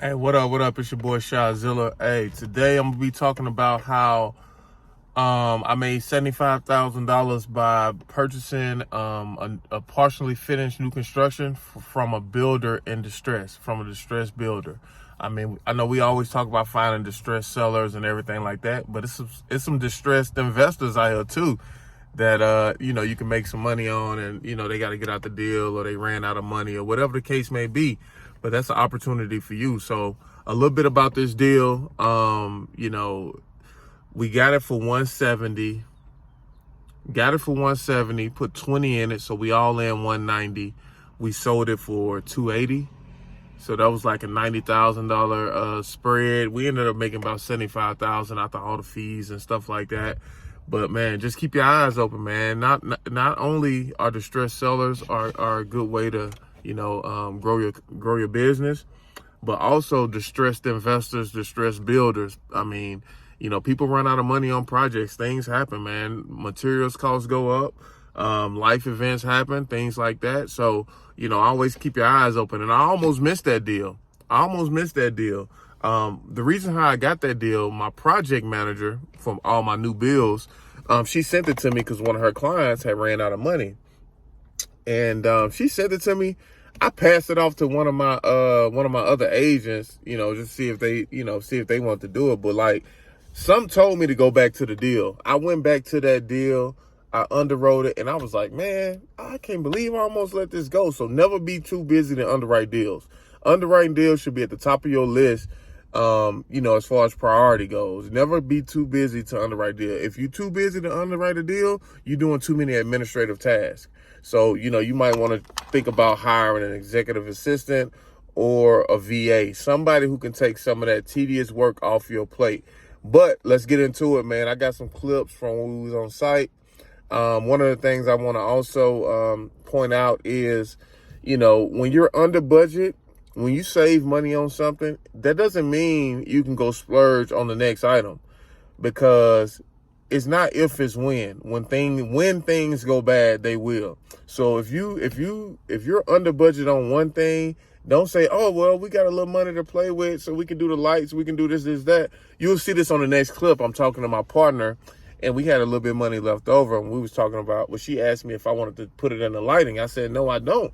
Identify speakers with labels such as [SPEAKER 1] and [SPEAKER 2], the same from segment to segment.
[SPEAKER 1] Hey, what up? What up? It's your boy Shadzilla. Hey, today I'm gonna be talking about how I made $75,000 by purchasing a partially finished new construction from a builder in distress, from a distressed builder. I mean, I know we always talk about finding distressed sellers and everything like that, but it's some distressed investors out here too that you can make some money on, and they got to get out the deal, or they ran out of money, or whatever the case may be. But that's an opportunity for you. So a little bit about this deal. We got it for 170. Got it for 170, put 20 in it, so we all in 190. We sold it for 280. So that was like a $90,000 spread. We ended up making about 75,000 after all the fees and stuff like that. But man, just keep your eyes open, man. Not only are distressed sellers are a good way to grow your business, but also distressed investors, distressed builders. I mean, people run out of money on projects. Things happen, man. Materials costs go up. Life events happen, things like that. So, always keep your eyes open. And I almost missed that deal. The reason how I got that deal, my project manager from all my new bills, she sent it to me because one of her clients had ran out of money. And she sent it to me. I passed it off to one of my other agents, just see if they want to do it. But like, some told me to go back to the deal. I went back to that deal. I underwrote it, and I was like, man, I can't believe I almost let this go. So never be too busy to underwrite deals. Underwriting deals should be at the top of your list, as far as priority goes. Never be too busy to underwrite a deal. If you're too busy to underwrite a deal, you're doing too many administrative tasks. So, you might want to think about hiring an executive assistant or a VA, somebody who can take some of that tedious work off your plate. But let's get into it, man. I got some clips from when we was on site. One of the things I want to also point out is, when you're under budget, when you save money on something, that doesn't mean you can go splurge on the next item, because it's not if, it's when. When things go bad, they will. So if you're under budget on one thing, don't say, oh, well, we got a little money to play with, so we can do the lights, we can do this, that. You'll see this on the next clip. I'm talking to my partner, and we had a little bit of money left over, and we was talking about, well, she asked me if I wanted to put it in the lighting. I said, no, I don't,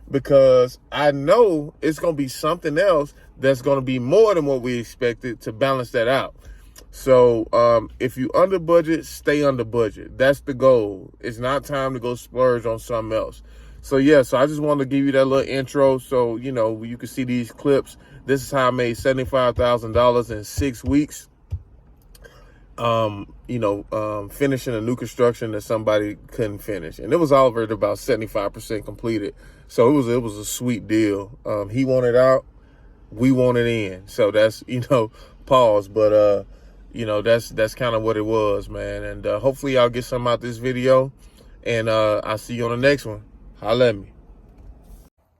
[SPEAKER 1] because I know it's going to be something else that's going to be more than what we expected to balance that out. So if you under budget, stay under budget. That's the goal. It's not time to go splurge on something else. So so I just wanted to give you that little intro so, you can see these clips. This is how I made $75,000 in 6 weeks. Finishing a new construction that somebody couldn't finish. And it was already about 75% completed. So it was a sweet deal. He wanted out, we wanted in. So that's, pause. But that's kind of what it was, man. And hopefully y'all get something out this video. And I'll see you on the next one. Holla at me.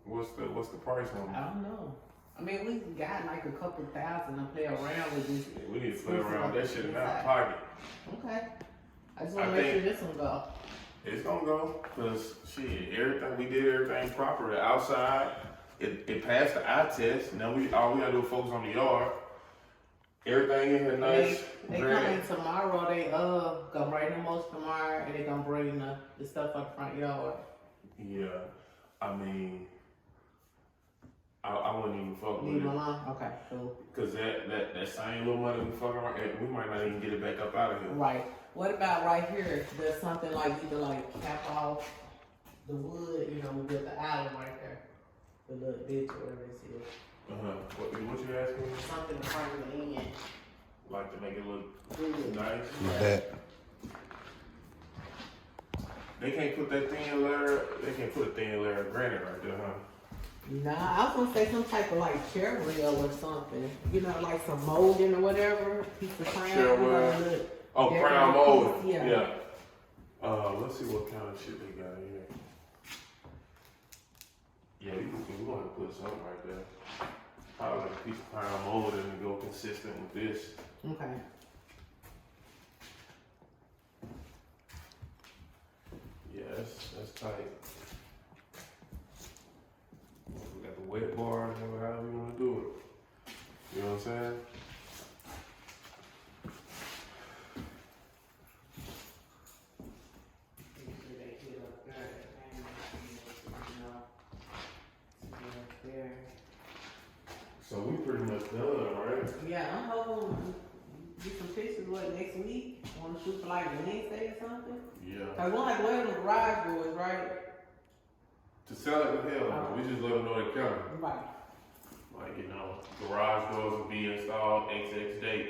[SPEAKER 1] What's the price on it?
[SPEAKER 2] I don't know. I mean, we got like a couple thousand to play around with this.
[SPEAKER 1] Yeah, we need to play around with that shit in our pocket.
[SPEAKER 2] Okay. I just want to make sure this one go.
[SPEAKER 1] It's gonna go, because everything we did, everything proper. The outside, it passed the eye test. Now all we gotta do is focus on the yard. Everything in here nice.
[SPEAKER 2] They coming tomorrow. They gonna bring the most tomorrow, and they gonna bring the stuff up front yard.
[SPEAKER 1] Yeah, I mean, I wouldn't even fuck with it.
[SPEAKER 2] Okay, cool.
[SPEAKER 1] Cause that same little money we fucking around, we might not even get it back up out of here.
[SPEAKER 2] Right. What about right here? There's something like you can cap off the wood. We built the island right there, the little ditch or whatever this is.
[SPEAKER 1] What you asking?
[SPEAKER 2] Something to bring it in.
[SPEAKER 1] Like to make it look
[SPEAKER 2] good.
[SPEAKER 1] Nice?
[SPEAKER 2] Yeah.
[SPEAKER 1] They can't put that thin layer, they can't put a thin layer of granite right there, huh?
[SPEAKER 2] Nah, I was gonna say some type of chair rail or something. Like some molding or whatever. Piece of crown.
[SPEAKER 1] Chair rail. Oh, crown molding. Yeah. Let's see what kind of shit they got in here. Yeah, we're gonna put something right there. Probably like a piece of crown molding and go consistent with this.
[SPEAKER 2] Okay.
[SPEAKER 1] Yeah, that's tight. We got the wet bar, however you want to do it. So we pretty much done, right?
[SPEAKER 2] Yeah, I'm hoping get some pictures next week. Want to shoot for like Wednesday or something?
[SPEAKER 1] Yeah.
[SPEAKER 2] Cause we want to go ahead with garage doors, right?
[SPEAKER 1] To sell it with hell, we just let them know they're coming.
[SPEAKER 2] Right.
[SPEAKER 1] Like, you know, garage doors will be installed XX date.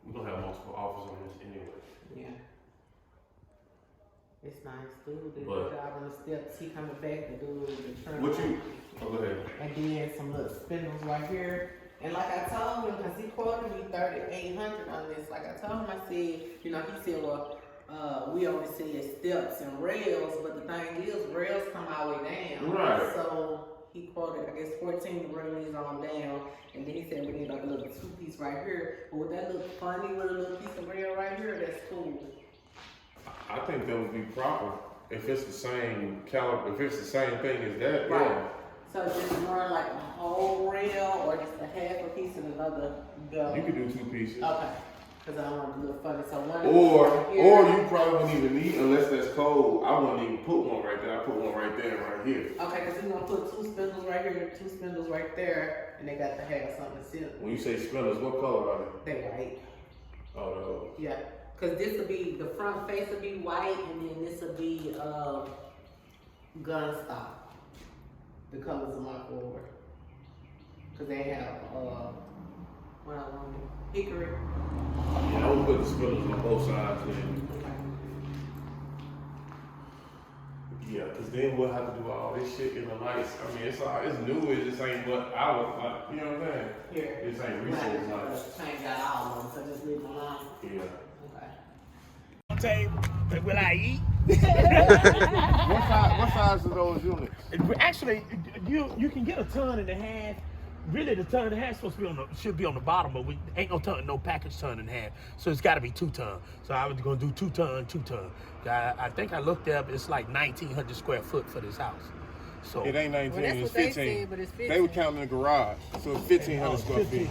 [SPEAKER 1] We're gonna have multiple offers on this anyway.
[SPEAKER 2] Yeah. It's nice, dude. Did a
[SPEAKER 1] But-
[SPEAKER 2] good job on the steps. He coming back to do the trim.
[SPEAKER 1] What you? Oh, go ahead.
[SPEAKER 2] And then some little spindles right here. And like I told him, because he quoted me $3,800 on this. Like I told him, I said, you know, he said, well, we only said steps and rails, but the thing is, rails come all the way down.
[SPEAKER 1] Right.
[SPEAKER 2] So he quoted, I guess, 14 to bring these on down. And then he said, we need like a little two-piece right here. But with that little funny little piece of rail right here, that's cool.
[SPEAKER 1] I think that would be proper if it's the same caliber, if it's the same thing as that.
[SPEAKER 2] Right.
[SPEAKER 1] Yeah.
[SPEAKER 2] So just run like a whole rail or just a half a piece and another belt.
[SPEAKER 1] You could do 2 pieces.
[SPEAKER 2] Okay. Because I don't want to look funny. So one
[SPEAKER 1] Or you probably wouldn't even need, unless that's cold, I wouldn't even put one right there. I put one right there and right here.
[SPEAKER 2] Okay, because we're going to put 2 spindles right here, 2 spindles right there, and they got to have something to sit.
[SPEAKER 1] When you say spindles, what color are
[SPEAKER 2] They white.
[SPEAKER 1] they? Oh, no.
[SPEAKER 2] Yeah. Because this will be, the front face will be white, and then this will be gun stock. The colors of my forward. Because they have, what I want, hickory.
[SPEAKER 1] Yeah, I would put the spindles on both sides then. Yeah, because then we'll have to do all this shit in the lights. I mean, it's new, it just ain't what I would like, you know what I'm saying?
[SPEAKER 2] Here.
[SPEAKER 1] This ain't research lights.
[SPEAKER 2] Change out all of them, so just leave them alone.
[SPEAKER 1] Yeah.
[SPEAKER 2] Okay.
[SPEAKER 3] Will I eat?
[SPEAKER 1] What size are those units?
[SPEAKER 3] Actually, you can get a ton and a half. Really, the ton and a half should be on the bottom, but we ain't no package ton and a half. So it's got to be 2 ton. So I was gonna do 2 ton. I think I looked up. It's like 1,900 square foot for this house. So
[SPEAKER 1] It ain't 19,
[SPEAKER 2] Well, that's
[SPEAKER 1] it's
[SPEAKER 2] what they
[SPEAKER 1] 15.
[SPEAKER 2] said, but it's 15.
[SPEAKER 1] They would count in the garage, so it's 1,500 square feet.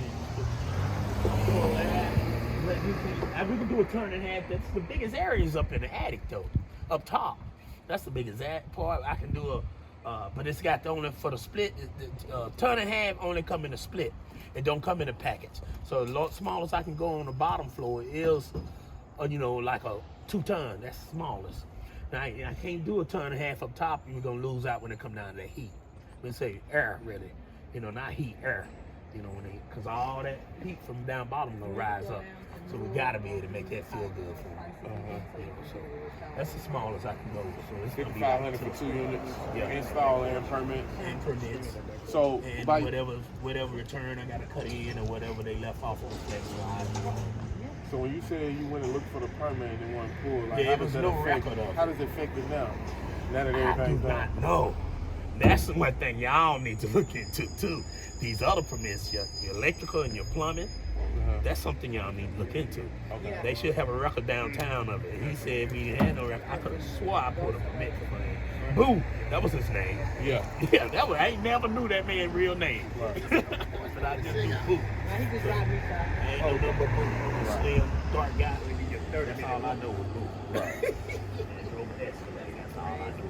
[SPEAKER 3] We can do a ton and a half. That's the biggest areas up in the attic though, up top. That's the biggest part. I can do but it's got only for the split. Ton and a half only come in a split. It don't come in a package. So the smallest I can go on the bottom floor is, like a 2 ton. That's the smallest. Now I can't do a ton and a half up top. You're gonna lose out when it come down to the heat. Let's say air, really. Not heat, air. Because all that heat from down bottom gonna rise up. So we gotta be able to make that feel good for me. So that's the smallest I can go. So it's gonna be
[SPEAKER 1] 5,500 for 2 units.
[SPEAKER 3] Yeah.
[SPEAKER 1] Install and permit.
[SPEAKER 3] and permits.
[SPEAKER 1] So
[SPEAKER 3] And
[SPEAKER 1] by
[SPEAKER 3] whatever return I gotta cut in or whatever they left off on the flex line.
[SPEAKER 1] so when you said you went and looked for the permit and they weren't pulled, like
[SPEAKER 3] Yeah,
[SPEAKER 1] how
[SPEAKER 3] it
[SPEAKER 1] does
[SPEAKER 3] was
[SPEAKER 1] that
[SPEAKER 3] no
[SPEAKER 1] affect?
[SPEAKER 3] record of it.
[SPEAKER 1] How does it affect it now? Now that
[SPEAKER 3] I do
[SPEAKER 1] everything's done.
[SPEAKER 3] not know. That's one thing y'all need to look into too. These other permits, your electrical and your plumbing, that's something y'all need to look into.
[SPEAKER 1] Okay.
[SPEAKER 3] They should have a record downtown of it. He said we didn't have no record. I could have swore I pulled a permit for him. Boo, that was his name.
[SPEAKER 1] Yeah.
[SPEAKER 3] Yeah, I ain't never knew that man's real name.
[SPEAKER 1] Right.
[SPEAKER 3] But I just knew Boo. Ain't no number Boo. Slim, dark guy. That's all I know was Boo.
[SPEAKER 1] Right.
[SPEAKER 3] And drove an Escalade. That's all I knew.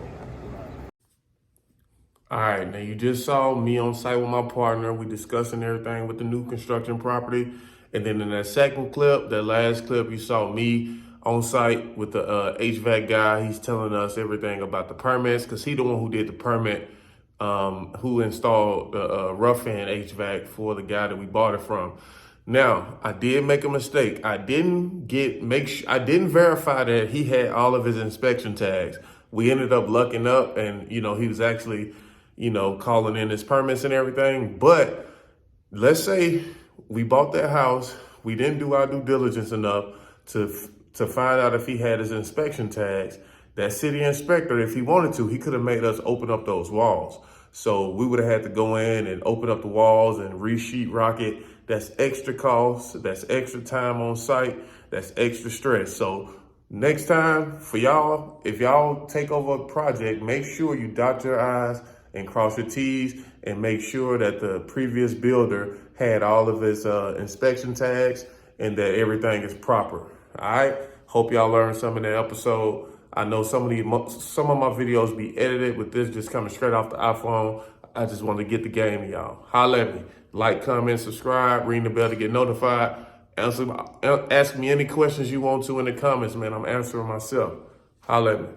[SPEAKER 1] All right, now you just saw me on site with my partner. We discussing everything with the new construction property. And then in that second clip, that last clip, you saw me on site with the HVAC guy. He's telling us everything about the permits because he the one who did the permit, who installed the rough-in HVAC for the guy that we bought it from. Now, I did make a mistake. I didn't verify that he had all of his inspection tags. We ended up lucking up and, he was actually, calling in his permits and everything. But let's say we bought that house. We didn't do our due diligence enough to find out if he had his inspection tags. That city inspector, if he wanted to, he could have made us open up those walls. So we would have had to go in and open up the walls and re-sheetrock it. That's extra cost. That's extra time on site. That's extra stress. So next time for y'all, if y'all take over a project, make sure you dot your I's and cross your T's and make sure that the previous builder had all of his inspection tags and that everything is proper. All right. Hope y'all learned some in that episode. I know some of my videos be edited with this just coming straight off the iPhone. I just want to get the game to y'all. Holla at me. Like, comment, subscribe, ring the bell to get notified. Ask me any questions you want to in the comments, man. I'm answering myself. Holla at me.